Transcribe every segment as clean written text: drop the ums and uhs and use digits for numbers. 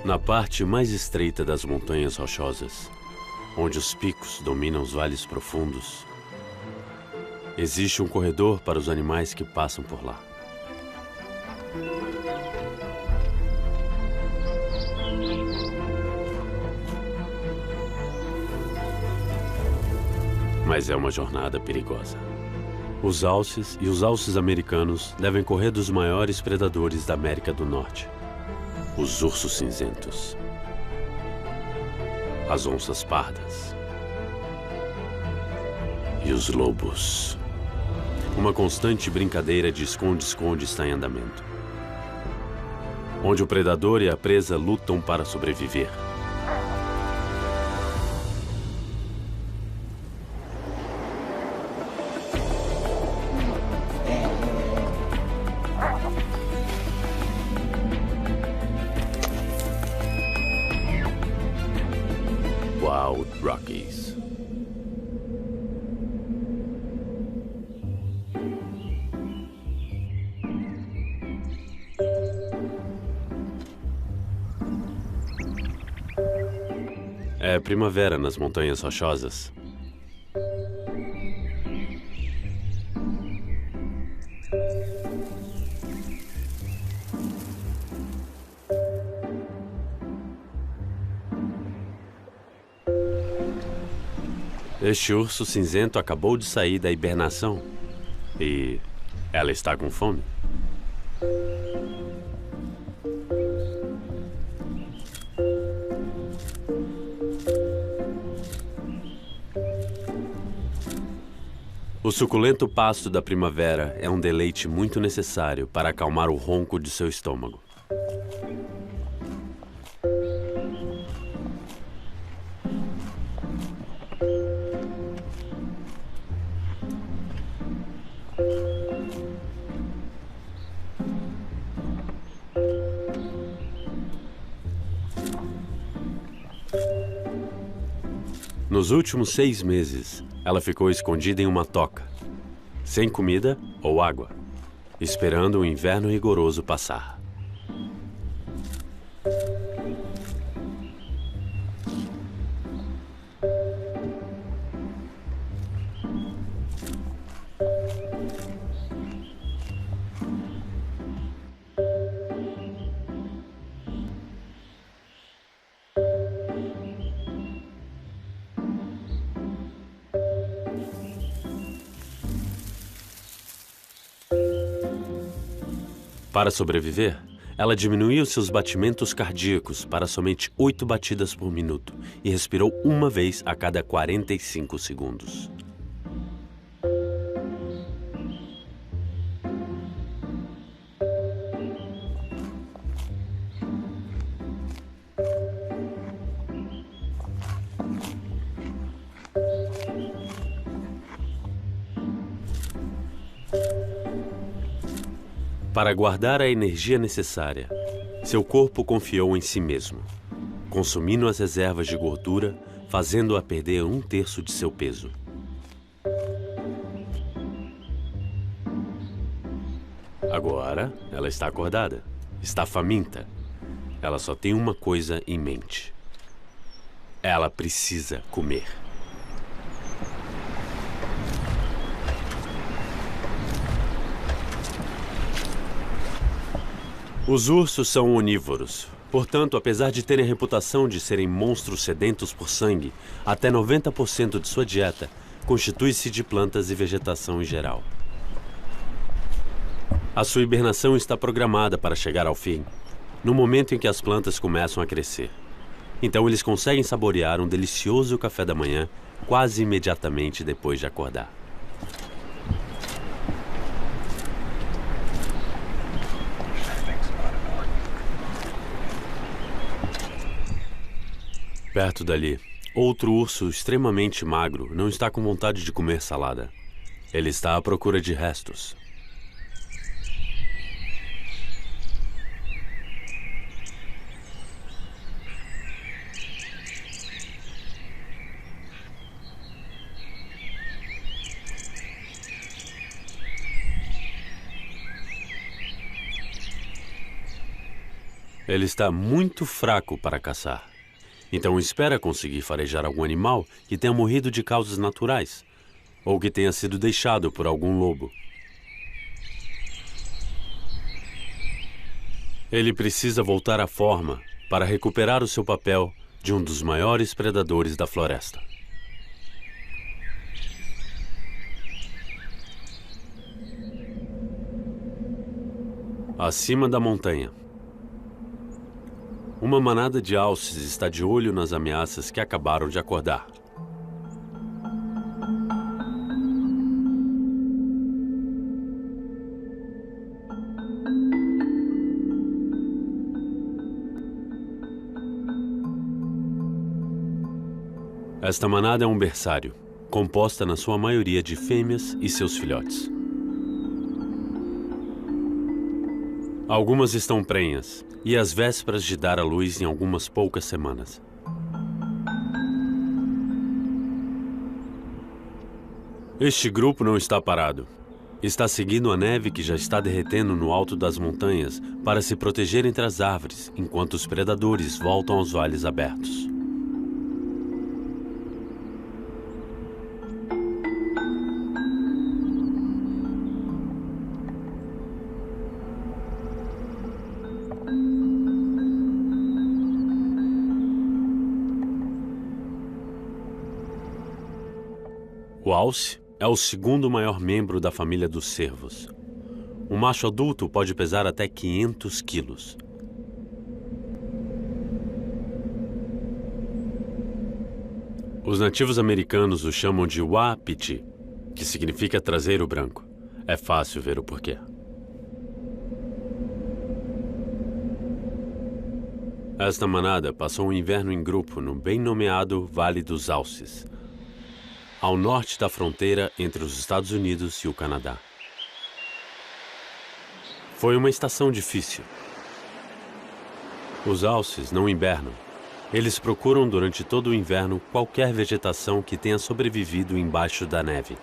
Na parte mais estreita das montanhas rochosas, onde os picos dominam os vales profundos, existe um corredor para os animais que passam por lá. Mas é uma jornada perigosa. Os alces e os alces americanos devem correr dos maiores predadores da América do Norte. Os ursos cinzentos, as onças pardas e os lobos. Uma constante brincadeira de esconde-esconde está em andamento, onde o predador e a presa lutam para sobreviver. Wild Rockies. É primavera nas montanhas rochosas. Este urso cinzento acabou de sair da hibernação e ela está com fome. O suculento pasto da primavera é um deleite muito necessário para acalmar o ronco de seu estômago. Nos últimos 6 meses, ela ficou escondida em uma toca, sem comida ou água, esperando o inverno rigoroso passar. Para sobreviver, ela diminuiu seus batimentos cardíacos para somente 8 batidas por minuto e respirou uma vez a cada 45 segundos. Para guardar a energia necessária, seu corpo confiou em si mesmo, consumindo as reservas de gordura, fazendo-a perder 1/3 de seu peso. Agora, ela está acordada, está faminta. Ela só tem uma coisa em mente. Ela precisa comer. Os ursos são onívoros. Portanto, apesar de terem a reputação de serem monstros sedentos por sangue, até 90% de sua dieta constitui-se de plantas e vegetação em geral. A sua hibernação está programada para chegar ao fim, no momento em que as plantas começam a crescer. Então, eles conseguem saborear um delicioso café da manhã quase imediatamente depois de acordar. Perto dali, outro urso extremamente magro não está com vontade de comer salada. Ele está à procura de restos. Ele está muito fraco para caçar. Então espera conseguir farejar algum animal que tenha morrido de causas naturais ou que tenha sido deixado por algum lobo. Ele precisa voltar à forma para recuperar o seu papel de um dos maiores predadores da floresta. Acima da montanha, uma manada de alces está de olho nas ameaças que acabaram de acordar. Esta manada é um berçário, composta na sua maioria de fêmeas e seus filhotes. Algumas estão prenhas e às vésperas de dar à luz em algumas poucas semanas. Este grupo não está parado. Está seguindo a neve que já está derretendo no alto das montanhas para se proteger entre as árvores, enquanto os predadores voltam aos vales abertos. O alce é o segundo maior membro da família dos cervos. Um macho adulto pode pesar até 500 quilos. Os nativos americanos o chamam de wapiti, que significa traseiro branco. É fácil ver o porquê. Esta manada passou um inverno em grupo no bem nomeado Vale dos Alces, ao norte da fronteira entre os Estados Unidos e o Canadá. Foi uma estação difícil. Os alces não hibernam. Eles procuram durante todo o inverno qualquer vegetação que tenha sobrevivido embaixo da neve.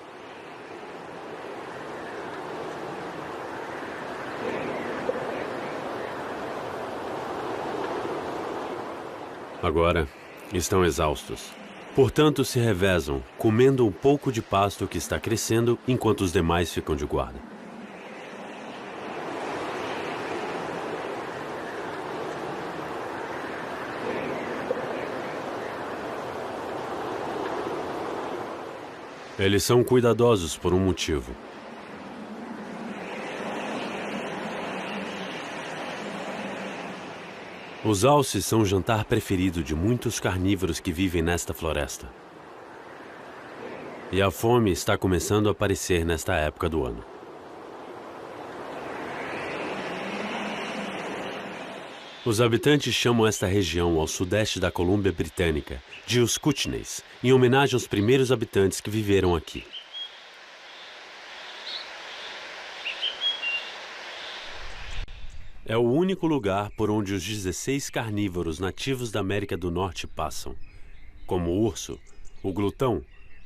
Agora, estão exaustos. Portanto, se revezam, comendo um pouco de pasto que está crescendo enquanto os demais ficam de guarda. Eles são cuidadosos por um motivo. Os alces são o jantar preferido de muitos carnívoros que vivem nesta floresta. E a fome está começando a aparecer nesta época do ano. Os habitantes chamam esta região ao sudeste da Colômbia Britânica de os Kootenays, em homenagem aos primeiros habitantes que viveram aqui. É o único lugar por onde os 16 carnívoros nativos da América do Norte passam, como o urso, o glutão,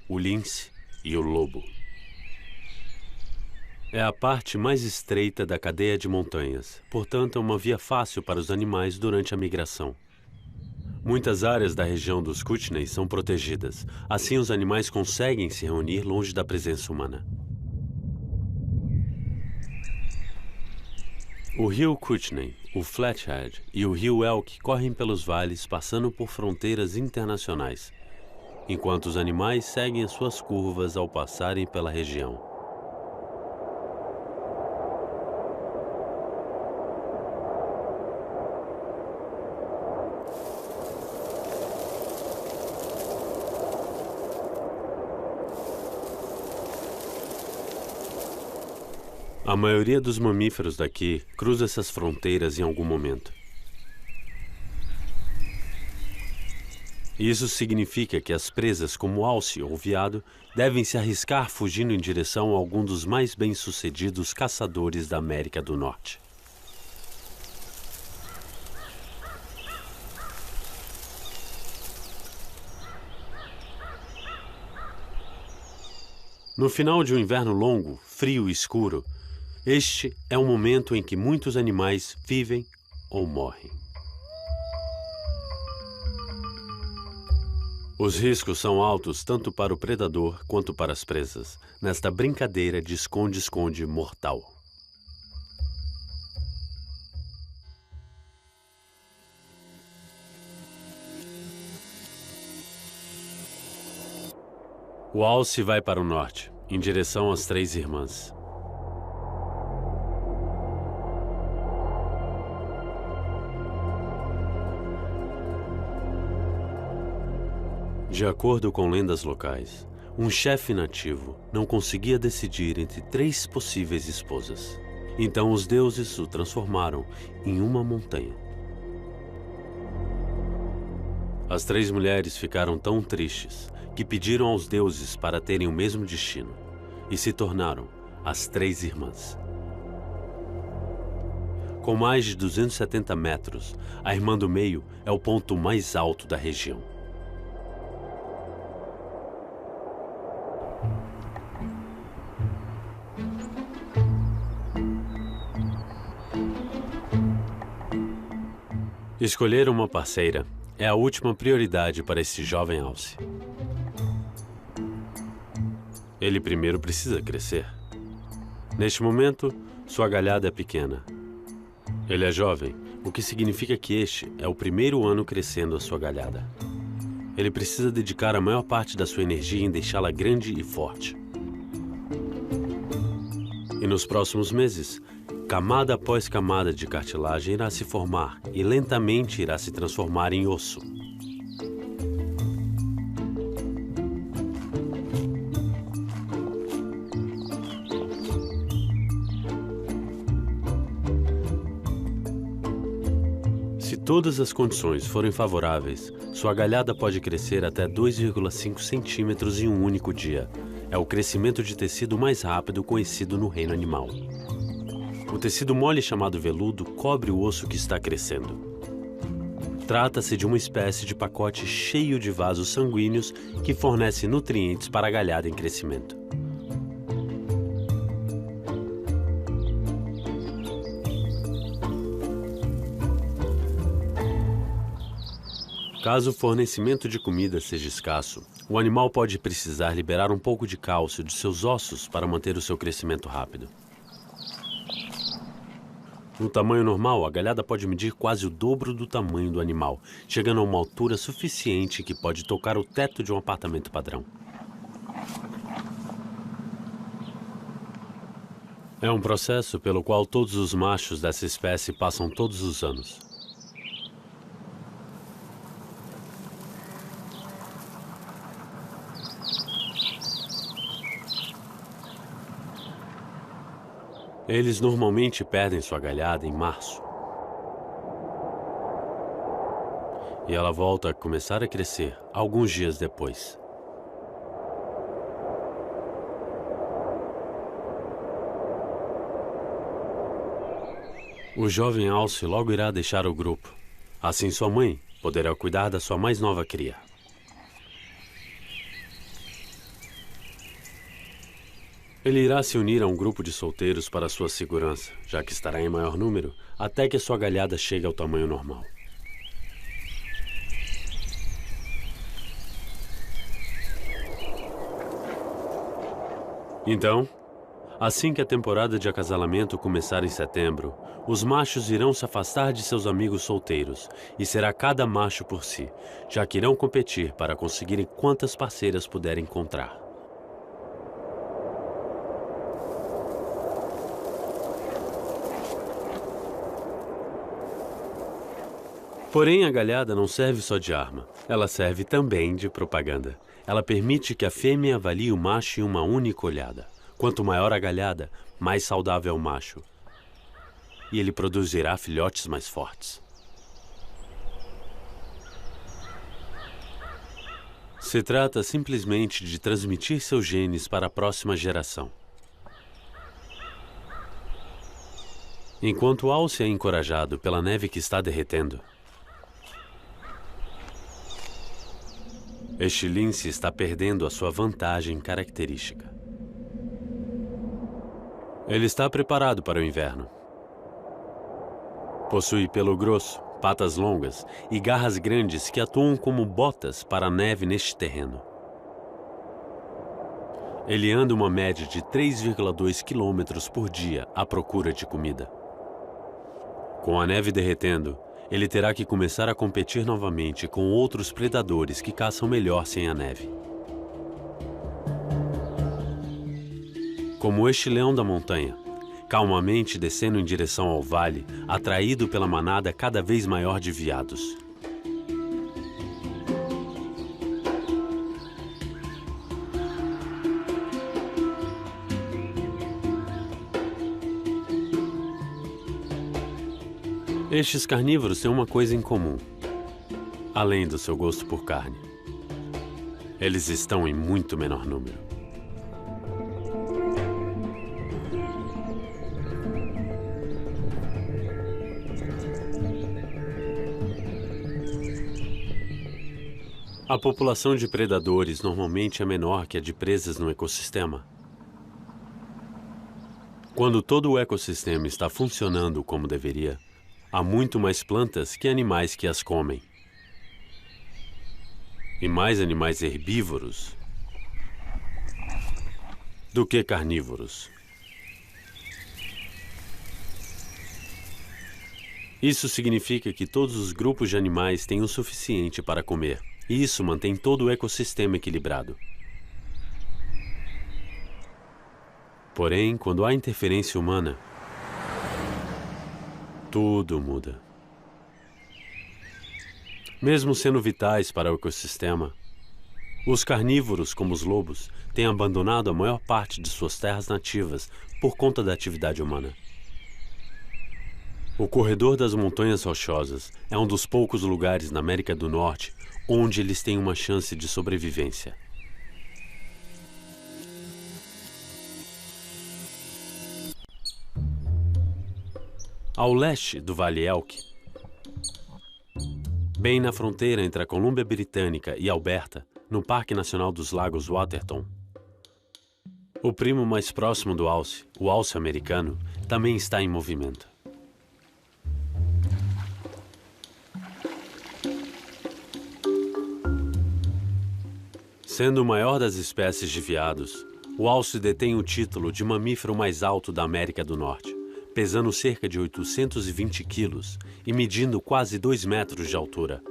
o lince e o lobo. É a parte mais estreita da cadeia de montanhas, portanto é uma via fácil para os animais durante a migração. Muitas áreas da região dos Kootenays são protegidas, assim os animais conseguem se reunir longe da presença humana. O rio Kootenay, o Flathead e o rio Elk correm pelos vales, passando por fronteiras internacionais, enquanto os animais seguem as suas curvas ao passarem pela região. A maioria dos mamíferos daqui cruza essas fronteiras em algum momento. Isso significa que as presas como alce ou veado devem se arriscar fugindo em direção a algum dos mais bem-sucedidos caçadores da América do Norte. No final de um inverno longo, frio e escuro, este é o momento em que muitos animais vivem ou morrem. Os riscos são altos tanto para o predador quanto para as presas, nesta brincadeira de esconde-esconde mortal. O alce vai para o norte, em direção às Três Irmãs. De acordo com lendas locais, um chefe nativo não conseguia decidir entre 3 possíveis esposas. Então os deuses o transformaram em uma montanha. As 3 mulheres ficaram tão tristes que pediram aos deuses para terem o mesmo destino e se tornaram as Três Irmãs. Com mais de 270 metros, a Irmã do Meio é o ponto mais alto da região. Escolher uma parceira é a última prioridade para esse jovem alce. Ele primeiro precisa crescer. Neste momento, sua galhada é pequena. Ele é jovem, o que significa que este é o primeiro ano crescendo a sua galhada. Ele precisa dedicar a maior parte da sua energia em deixá-la grande e forte. E nos próximos meses, camada após camada de cartilagem irá se formar e lentamente irá se transformar em osso. Se todas as condições forem favoráveis, sua galhada pode crescer até 2,5 centímetros em um único dia. É o crescimento de tecido mais rápido conhecido no reino animal. O tecido mole chamado veludo cobre o osso que está crescendo. Trata-se de uma espécie de pacote cheio de vasos sanguíneos que fornece nutrientes para a galhada em crescimento. Caso o fornecimento de comida seja escasso, o animal pode precisar liberar um pouco de cálcio de seus ossos para manter o seu crescimento rápido. No tamanho normal, a galhada pode medir quase o dobro do tamanho do animal, chegando a uma altura suficiente que pode tocar o teto de um apartamento padrão. É um processo pelo qual todos os machos dessa espécie passam todos os anos. Eles normalmente perdem sua galhada em março. E ela volta a começar a crescer alguns dias depois. O jovem alce logo irá deixar o grupo. Assim sua mãe poderá cuidar da sua mais nova cria. Ele irá se unir a um grupo de solteiros para sua segurança, já que estará em maior número, até que a sua galhada chegue ao tamanho normal. Então, assim que a temporada de acasalamento começar em setembro, os machos irão se afastar de seus amigos solteiros, e será cada macho por si, já que irão competir para conseguirem quantas parceiras puderem encontrar. Porém, a galhada não serve só de arma, ela serve também de propaganda. Ela permite que a fêmea avalie o macho em uma única olhada. Quanto maior a galhada, mais saudável é o macho. E ele produzirá filhotes mais fortes. Se trata simplesmente de transmitir seus genes para a próxima geração. Enquanto o alce é encorajado pela neve que está derretendo, este lince está perdendo a sua vantagem característica. Ele está preparado para o inverno. Possui pelo grosso, patas longas e garras grandes que atuam como botas para a neve neste terreno. Ele anda uma média de 3,2 quilômetros por dia à procura de comida. Com a neve derretendo, ele terá que começar a competir novamente com outros predadores que caçam melhor sem a neve. Como este leão da montanha, calmamente descendo em direção ao vale, atraído pela manada cada vez maior de veados. Estes carnívoros têm uma coisa em comum, além do seu gosto por carne. Eles estão em muito menor número. A população de predadores normalmente é menor que a de presas no ecossistema. Quando todo o ecossistema está funcionando como deveria, há muito mais plantas que animais que as comem. E mais animais herbívoros do que carnívoros. Isso significa que todos os grupos de animais têm o suficiente para comer, e isso mantém todo o ecossistema equilibrado. Porém, quando há interferência humana, tudo muda. Mesmo sendo vitais para o ecossistema, os carnívoros, como os lobos, têm abandonado a maior parte de suas terras nativas por conta da atividade humana. O corredor das Montanhas Rochosas é um dos poucos lugares na América do Norte onde eles têm uma chance de sobrevivência. Ao leste do Vale Elk, bem na fronteira entre a Colômbia Britânica e Alberta, no Parque Nacional dos Lagos Waterton, o primo mais próximo do alce, o alce americano, também está em movimento. Sendo o maior das espécies de veados, o alce detém o título de mamífero mais alto da América do Norte, pesando cerca de 820 quilos e medindo quase 2 metros de altura.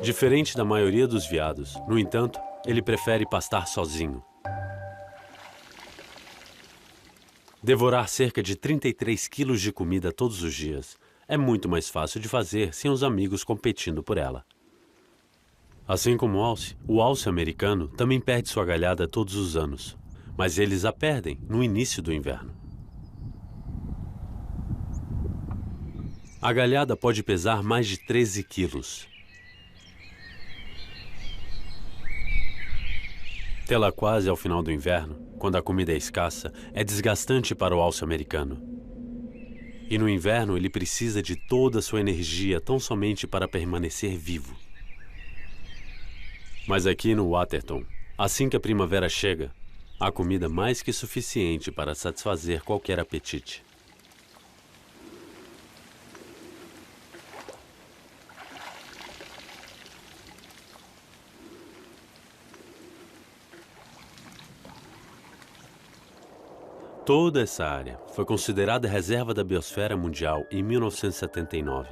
Diferente da maioria dos veados, no entanto, ele prefere pastar sozinho. Devorar cerca de 33 quilos de comida todos os dias é muito mais fácil de fazer sem os amigos competindo por ela. Assim como o alce americano também perde sua galhada todos os anos, mas eles a perdem no início do inverno. A galhada pode pesar mais de 13 quilos. Tê-la quase ao final do inverno, quando a comida é escassa, é desgastante para o alce americano. E no inverno ele precisa de toda a sua energia tão somente para permanecer vivo. Mas aqui no Waterton, assim que a primavera chega, há comida mais que suficiente para satisfazer qualquer apetite. Toda essa área foi considerada reserva da Biosfera Mundial em 1979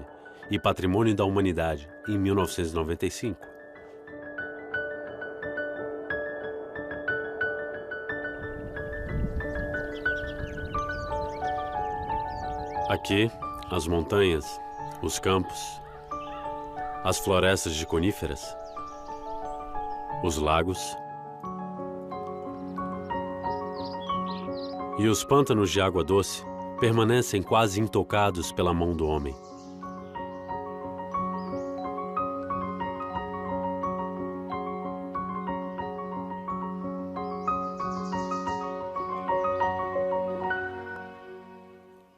e Patrimônio da Humanidade em 1995. Aqui, as montanhas, os campos, as florestas de coníferas, os lagos e os pântanos de água doce permanecem quase intocados pela mão do homem.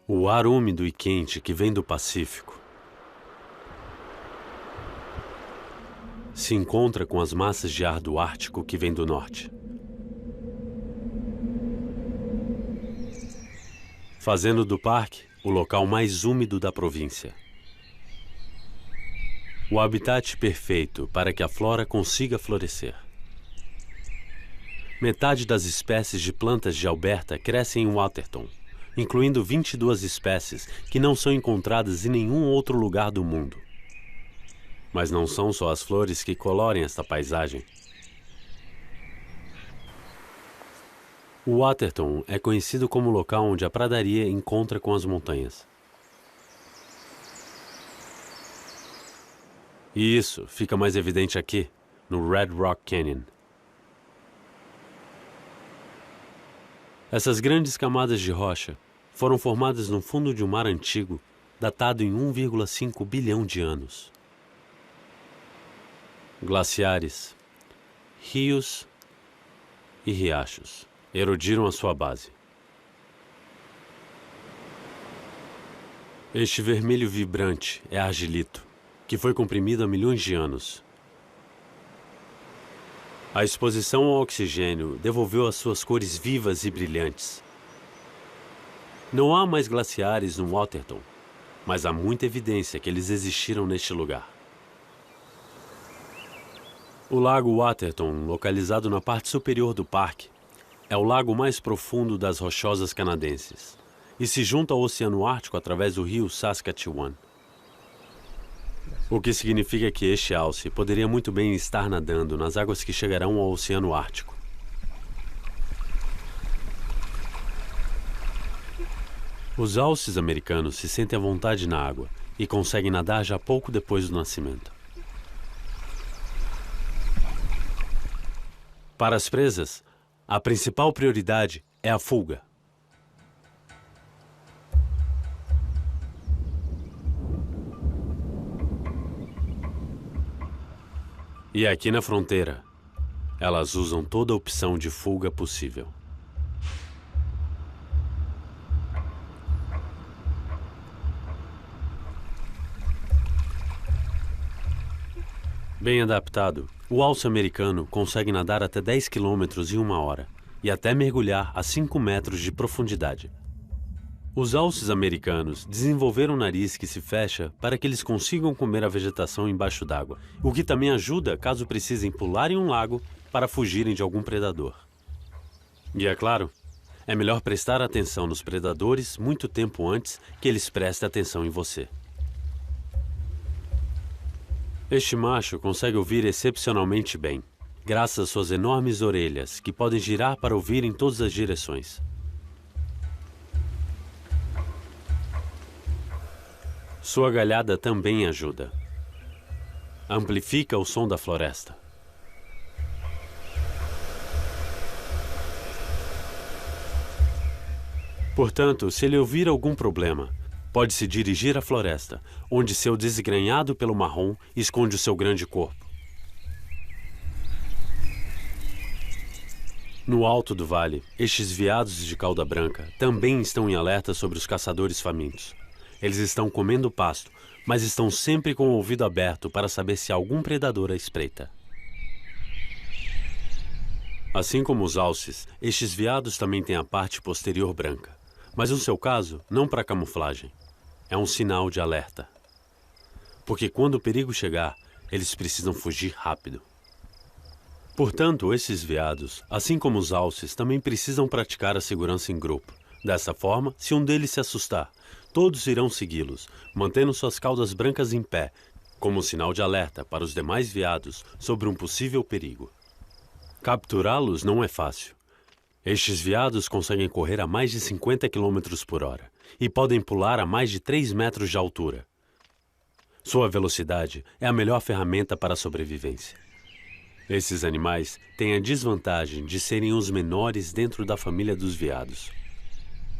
O ar úmido e quente que vem do Pacífico se encontra com as massas de ar do Ártico que vem do norte. fazendo do parque o local mais úmido da província. O habitat perfeito para que a flora consiga florescer. Metade das espécies de plantas de Alberta crescem em Waterton, incluindo 22 espécies que não são encontradas em nenhum outro lugar do mundo. Mas não são só as flores que colorem esta paisagem. O Waterton é conhecido como o local onde a pradaria encontra com as montanhas. E isso fica mais evidente aqui, no Red Rock Canyon. Essas grandes camadas de rocha foram formadas no fundo de um mar antigo, datado em 1,5 bilhão de anos. Glaciares, rios e riachos erodiram a sua base. Este vermelho vibrante é argilito, que foi comprimido há milhões de anos. A exposição ao oxigênio devolveu as suas cores vivas e brilhantes. Não há mais glaciares no Waterton, mas há muita evidência que eles existiram neste lugar. O Lago Waterton, localizado na parte superior do parque, é o lago mais profundo das Rochosas Canadenses e se junta ao Oceano Ártico através do rio Saskatchewan. O que significa que este alce poderia muito bem estar nadando nas águas que chegarão ao Oceano Ártico. Os alces americanos se sentem à vontade na água e conseguem nadar já pouco depois do nascimento. Para as presas, a principal prioridade é a fuga. E aqui na fronteira, elas usam toda a opção de fuga possível. Bem adaptado, o alce americano consegue nadar até 10 km em 1 hora e até mergulhar a 5 metros de profundidade. Os alces americanos desenvolveram um nariz que se fecha para que eles consigam comer a vegetação embaixo d'água, o que também ajuda caso precisem pular em um lago para fugirem de algum predador. E é claro, é melhor prestar atenção nos predadores muito tempo antes que eles prestem atenção em você. Este macho consegue ouvir excepcionalmente bem, graças às suas enormes orelhas que podem girar para ouvir em todas as direções. Sua galhada também ajuda. Amplifica o som da floresta. Portanto, se ele ouvir algum problema, pode se dirigir à floresta, onde seu desgrenhado pelo marrom esconde o seu grande corpo. No alto do vale, estes veados de cauda branca também estão em alerta sobre os caçadores famintos. Eles estão comendo pasto, mas estão sempre com o ouvido aberto para saber se há algum predador à espreita. Assim como os alces, estes veados também têm a parte posterior branca, mas no seu caso, não para camuflagem. É um sinal de alerta. Porque quando o perigo chegar, eles precisam fugir rápido. Portanto, esses veados, assim como os alces, também precisam praticar a segurança em grupo. Dessa forma, se um deles se assustar, todos irão segui-los, mantendo suas caudas brancas em pé, como sinal de alerta para os demais veados sobre um possível perigo. Capturá-los não é fácil. Estes veados conseguem correr a mais de 50 km por hora e podem pular a mais de 3 metros de altura. Sua velocidade é a melhor ferramenta para a sobrevivência. Esses animais têm a desvantagem de serem os menores dentro da família dos veados.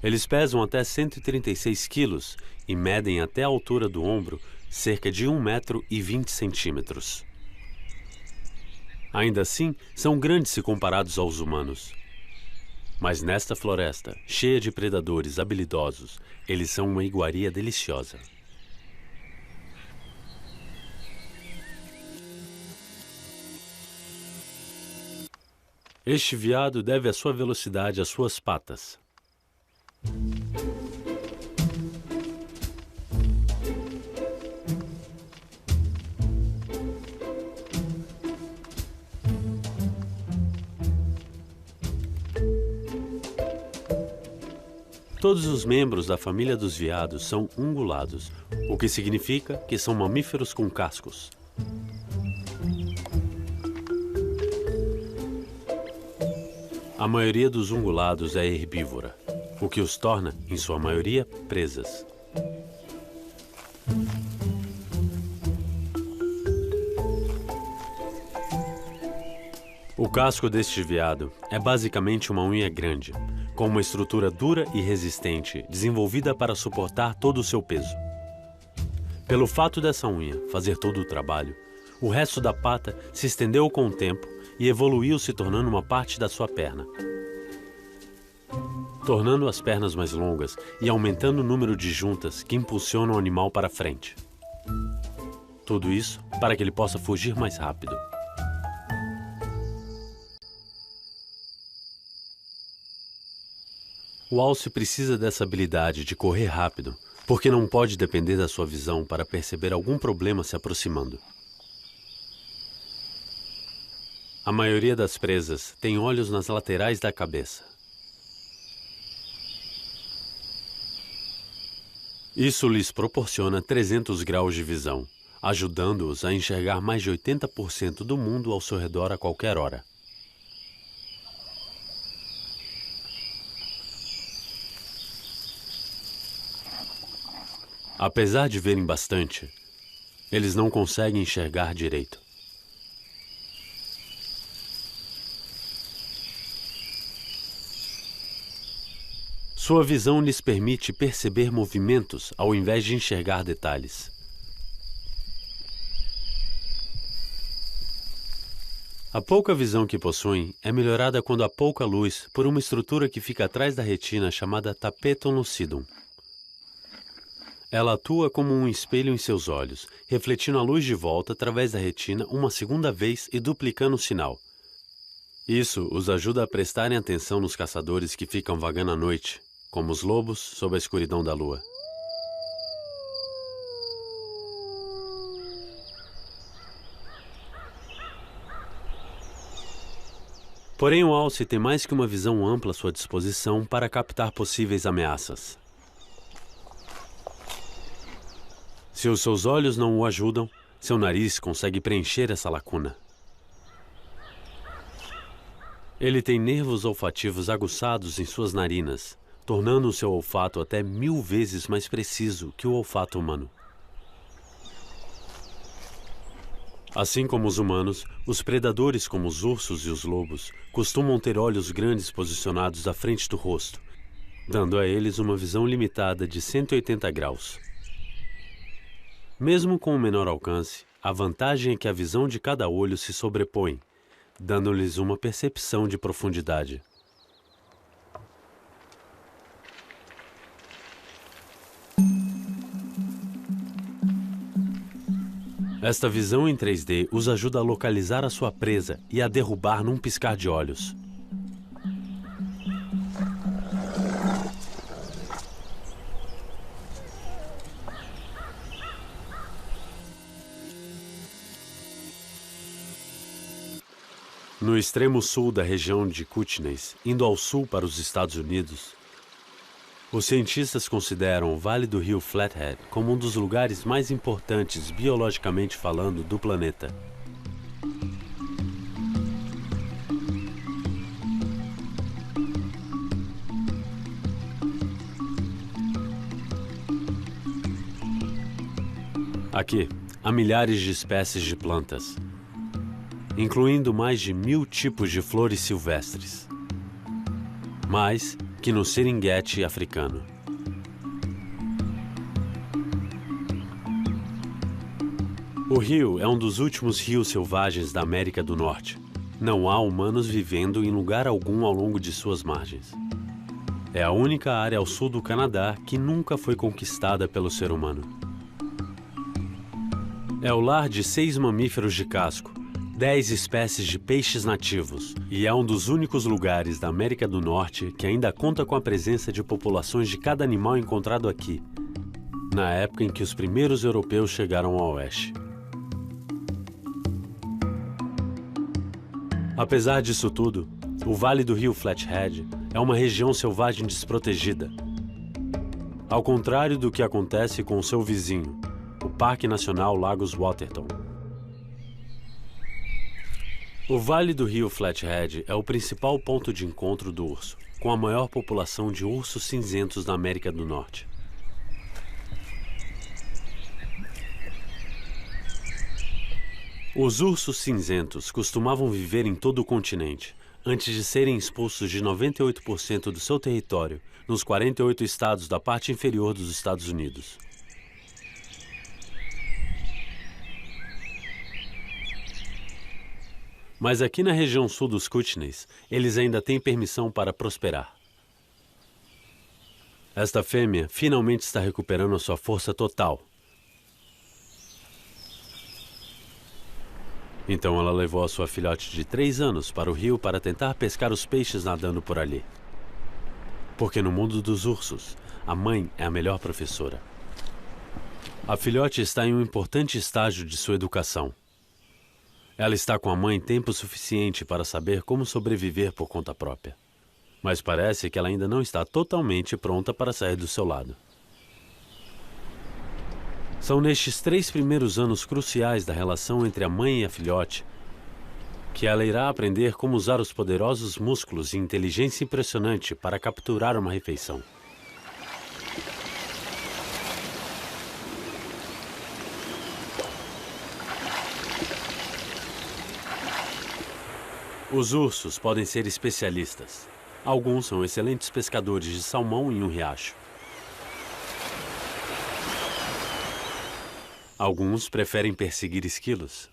Eles pesam até 136 quilos e medem até a altura do ombro cerca de 1,20 m. Ainda assim, são grandes se comparados aos humanos. Mas nesta floresta, cheia de predadores habilidosos, eles são uma iguaria deliciosa. Este veado deve a sua velocidade às suas patas. Todos os membros da família dos veados são ungulados, o que significa que são mamíferos com cascos. A maioria dos ungulados é herbívora, o que os torna, em sua maioria, presas. O casco deste veado é basicamente uma unha grande, com uma estrutura dura e resistente, desenvolvida para suportar todo o seu peso. Pelo fato dessa unha fazer todo o trabalho, o resto da pata se estendeu com o tempo e evoluiu se tornando uma parte da sua perna, tornando as pernas mais longas e aumentando o número de juntas que impulsionam o animal para frente. Tudo isso para que ele possa fugir mais rápido. O alce precisa dessa habilidade de correr rápido, porque não pode depender da sua visão para perceber algum problema se aproximando. A maioria das presas tem olhos nas laterais da cabeça. Isso lhes proporciona 300 graus de visão, ajudando-os a enxergar mais de 80% do mundo ao seu redor a qualquer hora. Apesar de verem bastante, eles não conseguem enxergar direito. Sua visão lhes permite perceber movimentos ao invés de enxergar detalhes. A pouca visão que possuem é melhorada quando há pouca luz por uma estrutura que fica atrás da retina chamada tapetum lucidum. Ela atua como um espelho em seus olhos, refletindo a luz de volta através da retina uma segunda vez e duplicando o sinal. Isso os ajuda a prestarem atenção nos caçadores que ficam vagando à noite, como os lobos sob a escuridão da lua. Porém, o alce tem mais que uma visão ampla à sua disposição para captar possíveis ameaças. Se os seus olhos não o ajudam, seu nariz consegue preencher essa lacuna. Ele tem nervos olfativos aguçados em suas narinas, tornando o seu olfato até 1000 vezes mais preciso que o olfato humano. Assim como os humanos, os predadores como os ursos e os lobos costumam ter olhos grandes posicionados à frente do rosto, dando a eles uma visão limitada de 180 graus. Mesmo com o menor alcance, a vantagem é que a visão de cada olho se sobrepõe, dando-lhes uma percepção de profundidade. Esta visão em 3D os ajuda a localizar a sua presa e a derrubar num piscar de olhos. No extremo sul da região de Kootenay, indo ao sul para os Estados Unidos, os cientistas consideram o Vale do Rio Flathead como um dos lugares mais importantes biologicamente falando do planeta. Aqui, há milhares de espécies de plantas, incluindo mais de 1000 tipos de flores silvestres, mais que no Serengeti africano. O rio é um dos últimos rios selvagens da América do Norte. Não há humanos vivendo em lugar algum ao longo de suas margens. É a única área ao sul do Canadá que nunca foi conquistada pelo ser humano. É o lar de 6 mamíferos de casco, 10 espécies de peixes nativos e é um dos únicos lugares da América do Norte que ainda conta com a presença de populações de cada animal encontrado aqui, na época em que os primeiros europeus chegaram ao oeste. Apesar disso tudo, o Vale do Rio Flathead é uma região selvagem desprotegida, Ao contrário do que acontece com o seu vizinho, o Parque Nacional Lagos Waterton. O Vale do Rio Flathead é o principal ponto de encontro do urso, com a maior população de ursos cinzentos na América do Norte. Os ursos cinzentos costumavam viver em todo o continente, antes de serem expulsos de 98% do seu território nos 48 estados da parte inferior dos Estados Unidos. Mas aqui na região sul dos Kootenays, eles ainda têm permissão para prosperar. Esta fêmea finalmente está recuperando a sua força total. Então ela levou a sua filhote de 3 anos para o rio para tentar pescar os peixes nadando por ali. Porque no mundo dos ursos, a mãe é a melhor professora. A filhote está em um importante estágio de sua educação. Ela está com a mãe tempo suficiente para saber como sobreviver por conta própria. Mas parece que ela ainda não está totalmente pronta para sair do seu lado. São nestes 3 primeiros anos cruciais da relação entre a mãe e a filhote que ela irá aprender como usar os poderosos músculos e inteligência impressionante para capturar uma refeição. Os ursos podem ser especialistas. Alguns são excelentes pescadores de salmão em um riacho. Alguns preferem perseguir esquilos,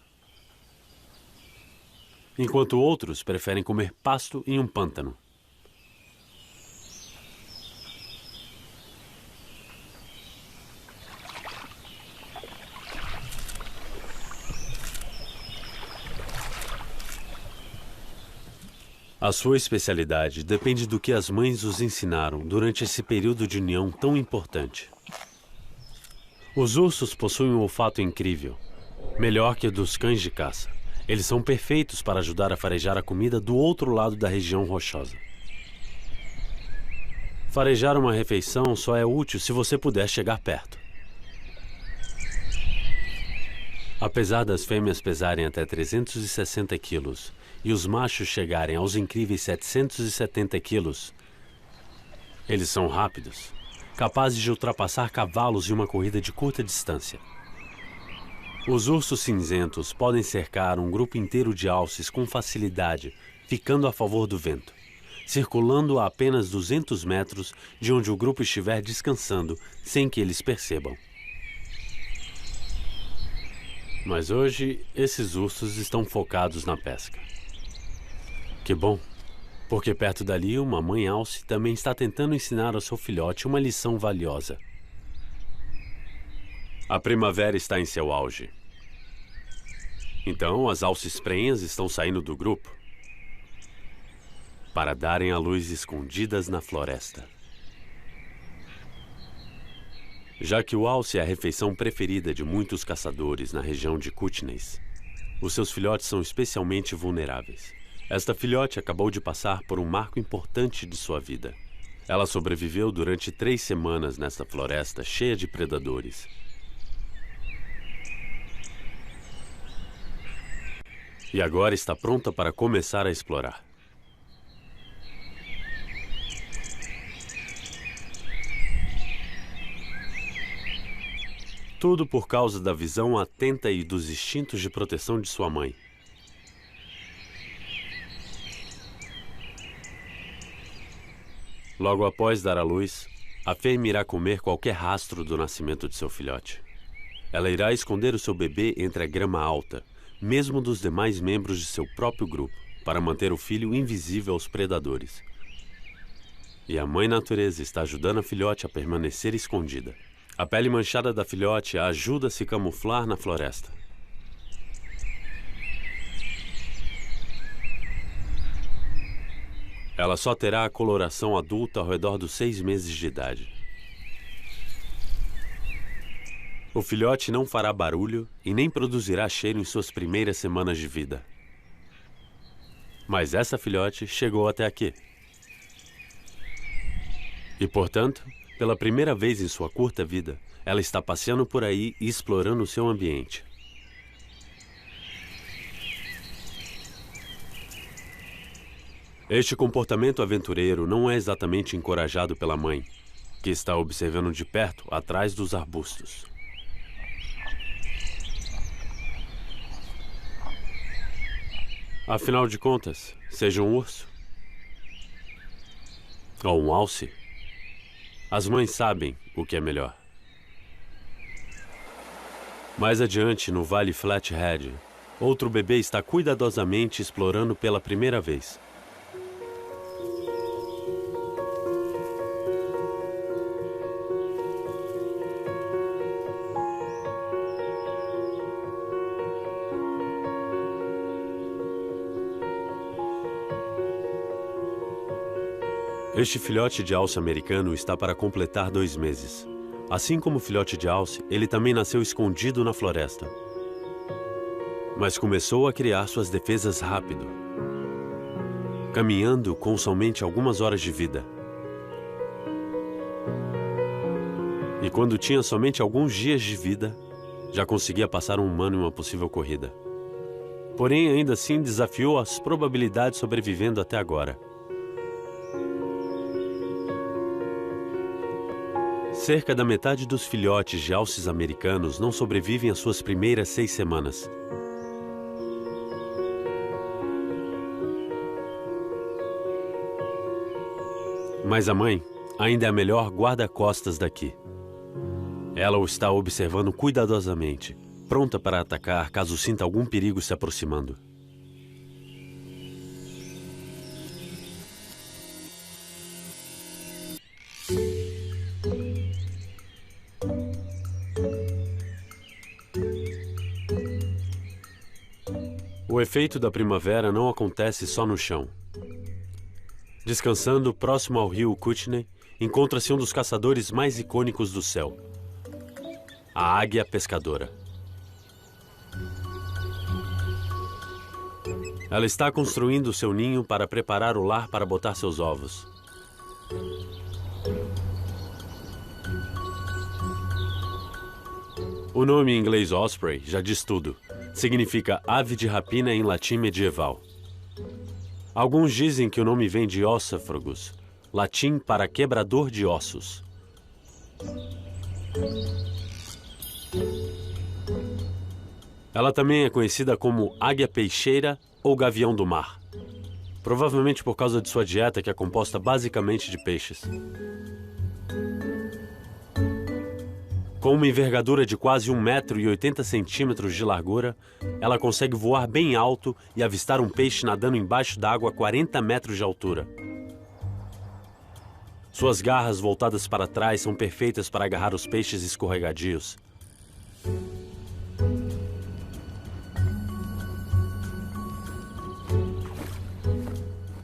enquanto outros preferem comer pasto em um pântano. A sua especialidade depende do que as mães os ensinaram durante esse período de união tão importante. Os ursos possuem um olfato incrível, melhor que o dos cães de caça. Eles são perfeitos para ajudar a farejar a comida do outro lado da região rochosa. Farejar uma refeição só é útil se você puder chegar perto. Apesar das fêmeas pesarem até 360 quilos e os machos chegarem aos incríveis 770 quilos, eles são rápidos, capazes de ultrapassar cavalos em uma corrida de curta distância. Os ursos cinzentos podem cercar um grupo inteiro de alces com facilidade, ficando a favor do vento, circulando a apenas 200 metros de onde o grupo estiver descansando, sem que eles percebam. Mas hoje, esses ursos estão focados na pesca. Que bom, porque perto dali uma mãe alce também está tentando ensinar ao seu filhote uma lição valiosa. A primavera está em seu auge. Então, as alces prenhas estão saindo do grupo para darem à luz escondidas na floresta. Já que o alce é a refeição preferida de muitos caçadores na região de Kootenays, os seus filhotes são especialmente vulneráveis. Esta filhote acabou de passar por um marco importante de sua vida. Ela sobreviveu durante 3 semanas nesta floresta cheia de predadores. E agora está pronta para começar a explorar. Tudo por causa da visão atenta e dos instintos de proteção de sua mãe. Logo após dar à luz, a fêmea irá comer qualquer rastro do nascimento de seu filhote. Ela irá esconder o seu bebê entre a grama alta, mesmo dos demais membros de seu próprio grupo, para manter o filho invisível aos predadores. E a mãe natureza está ajudando a filhote a permanecer escondida. A pele manchada da filhote a ajuda a se camuflar na floresta. Ela só terá a coloração adulta ao redor dos 6 meses de idade. O filhote não fará barulho e nem produzirá cheiro em suas primeiras semanas de vida. Mas essa filhote chegou até aqui. E, portanto, Pela primeira vez em sua curta vida, ela está passeando por aí e explorando o seu ambiente. Este comportamento aventureiro não é exatamente encorajado pela mãe, que está observando de perto atrás dos arbustos. Afinal de contas, seja um urso ou um alce, as mães sabem o que é melhor. Mais adiante, no Vale Flathead, outro bebê está cuidadosamente explorando pela primeira vez. Este filhote de alce americano está para completar 2 meses. Assim como o filhote de alce, ele também nasceu escondido na floresta. Mas começou a criar suas defesas rápido, caminhando com somente algumas horas de vida. E quando tinha somente alguns dias de vida, já conseguia passar um humano em uma possível corrida. Porém, ainda assim, desafiou as probabilidades sobrevivendo até agora. Cerca da metade dos filhotes de alces americanos não sobrevivem às suas primeiras 6 semanas. Mas a mãe ainda é a melhor guarda-costas daqui. Ela o está observando cuidadosamente, pronta para atacar caso sinta algum perigo se aproximando. O efeito da primavera não acontece só no chão. Descansando próximo ao rio Kootenay, encontra-se um dos caçadores mais icônicos do céu, a águia pescadora. Ela está construindo seu ninho para preparar o lar para botar seus ovos. O nome em inglês Osprey já diz tudo. Significa ave de rapina em latim medieval. Alguns dizem que o nome vem de ossifragus, latim para quebrador de ossos. Ela também é conhecida como águia peixeira ou gavião do mar, provavelmente por causa de sua dieta que é composta basicamente de peixes. Com uma envergadura de quase 1,80 m de largura, ela consegue voar bem alto e avistar um peixe nadando embaixo d'água a 40 metros de altura. Suas garras voltadas para trás são perfeitas para agarrar os peixes escorregadios.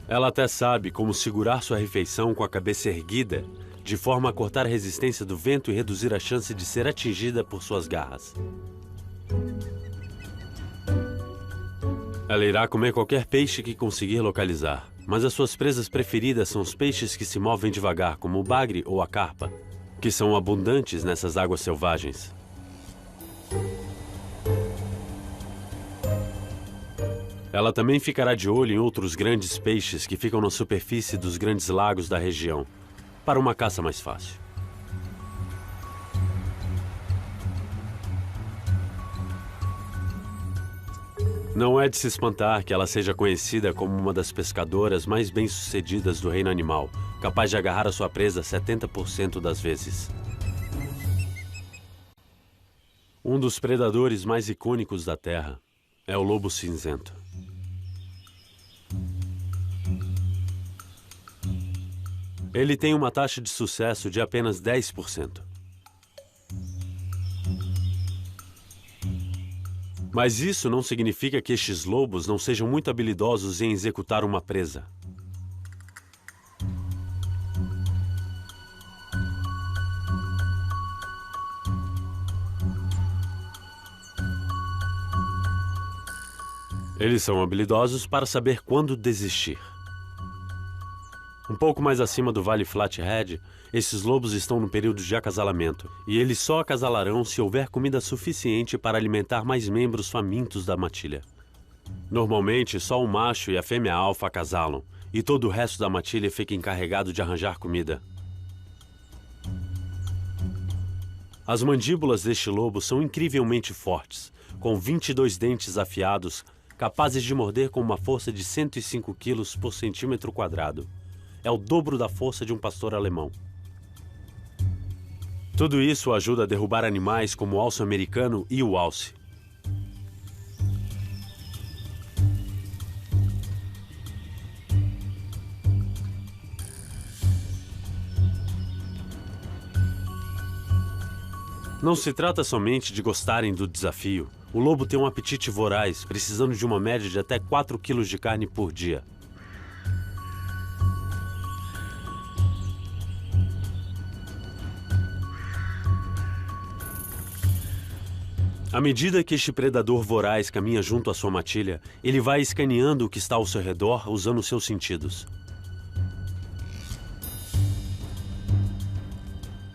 Ela até sabe como segurar sua refeição com a cabeça erguida, de forma a cortar a resistência do vento e reduzir a chance de ser atingida por suas garras. Ela irá comer qualquer peixe que conseguir localizar, mas as suas presas preferidas são os peixes que se movem devagar, como o bagre ou a carpa, que são abundantes nessas águas selvagens. Ela também ficará de olho em outros grandes peixes que ficam na superfície dos grandes lagos da região, para uma caça mais fácil. Não é de se espantar que ela seja conhecida como uma das pescadoras mais bem-sucedidas do reino animal, capaz de agarrar a sua presa 70% das vezes. Um dos predadores mais icônicos da Terra é o lobo cinzento. Ele tem uma taxa de sucesso de apenas 10%. Mas isso não significa que estes lobos não sejam muito habilidosos em executar uma presa. Eles são habilidosos para saber quando desistir. Um pouco mais acima do Vale Flathead, esses lobos estão no período de acasalamento, e eles só acasalarão se houver comida suficiente para alimentar mais membros famintos da matilha. Normalmente, só o macho e a fêmea alfa acasalam, e todo o resto da matilha fica encarregado de arranjar comida. As mandíbulas deste lobo são incrivelmente fortes, com 22 dentes afiados, capazes de morder com uma força de 105 quilos por centímetro quadrado. É o dobro da força de um pastor alemão. Tudo isso ajuda a derrubar animais como o alce americano e o alce. Não se trata somente de gostarem do desafio. O lobo tem um apetite voraz, precisando de uma média de até 4 quilos de carne por dia. À medida que este predador voraz caminha junto à sua matilha, ele vai escaneando o que está ao seu redor usando seus sentidos.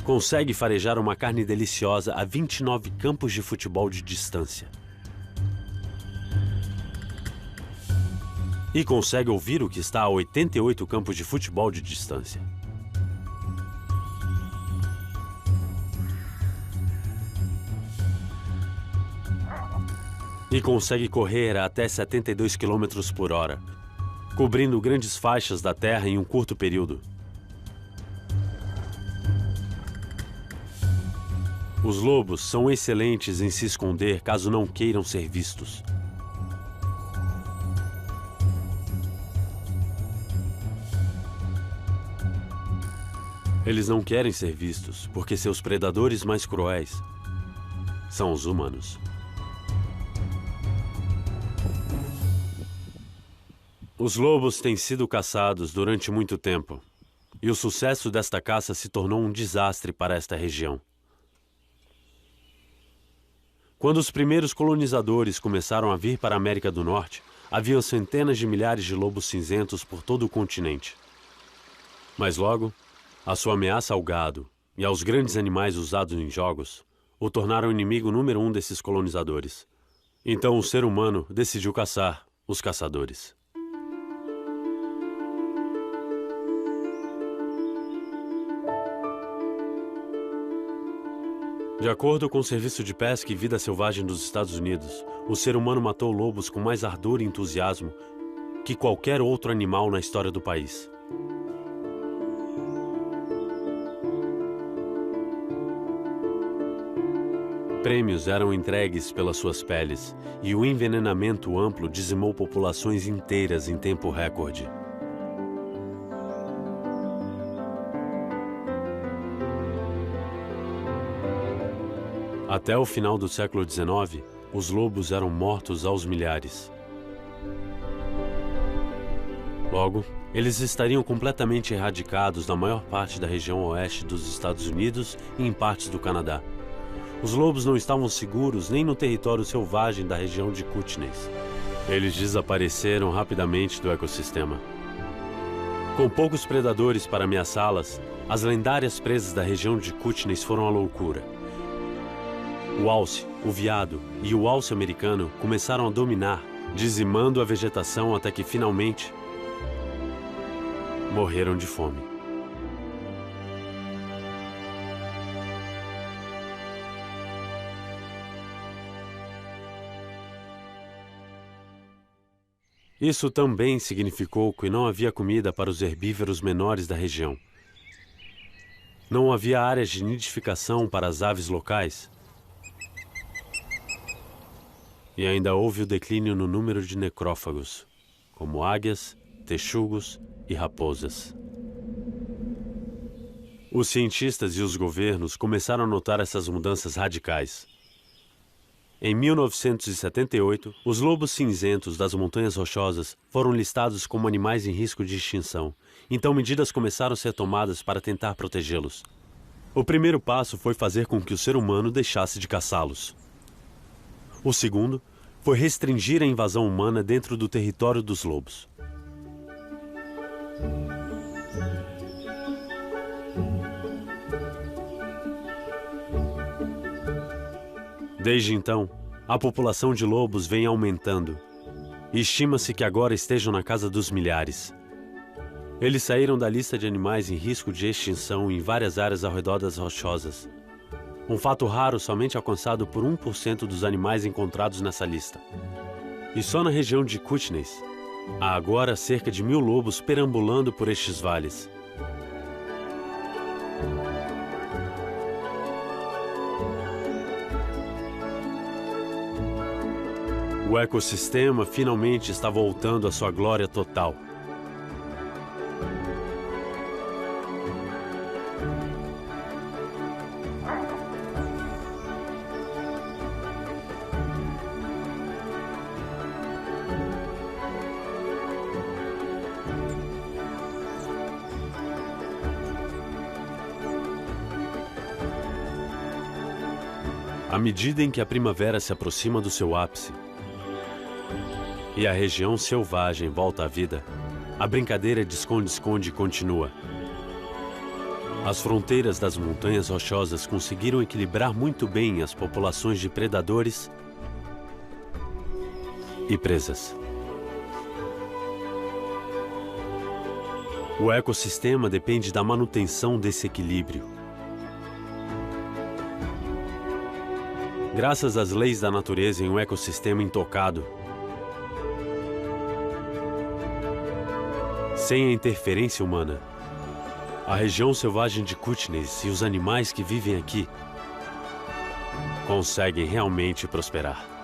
Consegue farejar uma carne deliciosa a 29 campos de futebol de distância. E consegue ouvir o que está a 88 campos de futebol de distância. E consegue correr a até 72 km por hora, cobrindo grandes faixas da terra em um curto período. Os lobos são excelentes em se esconder caso não queiram ser vistos. Eles não querem ser vistos porque seus predadores mais cruéis são os humanos. Os lobos têm sido caçados durante muito tempo, e o sucesso desta caça se tornou um desastre para esta região. Quando os primeiros colonizadores começaram a vir para a América do Norte, haviam centenas de milhares de lobos cinzentos por todo o continente. Mas logo, a sua ameaça ao gado e aos grandes animais usados em jogos o tornaram o inimigo número 1 desses colonizadores. Então o ser humano decidiu caçar os caçadores. De acordo com o Serviço de Pesca e Vida Selvagem dos Estados Unidos, o ser humano matou lobos com mais ardor e entusiasmo que qualquer outro animal na história do país. Prêmios eram entregues pelas suas peles, e o envenenamento amplo dizimou populações inteiras em tempo recorde. Até o final do século XIX, os lobos eram mortos aos milhares. Logo, eles estariam completamente erradicados na maior parte da região oeste dos Estados Unidos e em partes do Canadá. Os lobos não estavam seguros nem no território selvagem da região de Kootenays. Eles desapareceram rapidamente do ecossistema. Com poucos predadores para ameaçá-las, as lendárias presas da região de Kootenays foram à loucura. O alce, o veado e o alce americano começaram a dominar, dizimando a vegetação até que, finalmente, morreram de fome. Isso também significou que não havia comida para os herbívoros menores da região. Não havia áreas de nidificação para as aves locais. E ainda houve o declínio no número de necrófagos, como águias, texugos e raposas. Os cientistas e os governos começaram a notar essas mudanças radicais. Em 1978, os lobos cinzentos das Montanhas Rochosas foram listados como animais em risco de extinção, então medidas começaram a ser tomadas para tentar protegê-los. O primeiro passo foi fazer com que o ser humano deixasse de caçá-los. O segundo foi restringir a invasão humana dentro do território dos lobos. Desde então, a população de lobos vem aumentando. E estima-se que agora estejam na casa dos milhares. Eles saíram da lista de animais em risco de extinção em várias áreas ao redor das rochosas. Um fato raro somente alcançado por 1% dos animais encontrados nessa lista. E só na região de Kootenay, há agora cerca de 1000 lobos perambulando por estes vales. O ecossistema finalmente está voltando à sua glória total. À medida em que a primavera se aproxima do seu ápice e a região selvagem volta à vida, a brincadeira de esconde-esconde continua. As fronteiras das montanhas rochosas conseguiram equilibrar muito bem as populações de predadores e presas. O ecossistema depende da manutenção desse equilíbrio. Graças às leis da natureza em um ecossistema intocado, sem a interferência humana, a região selvagem de Kootenay e os animais que vivem aqui conseguem realmente prosperar.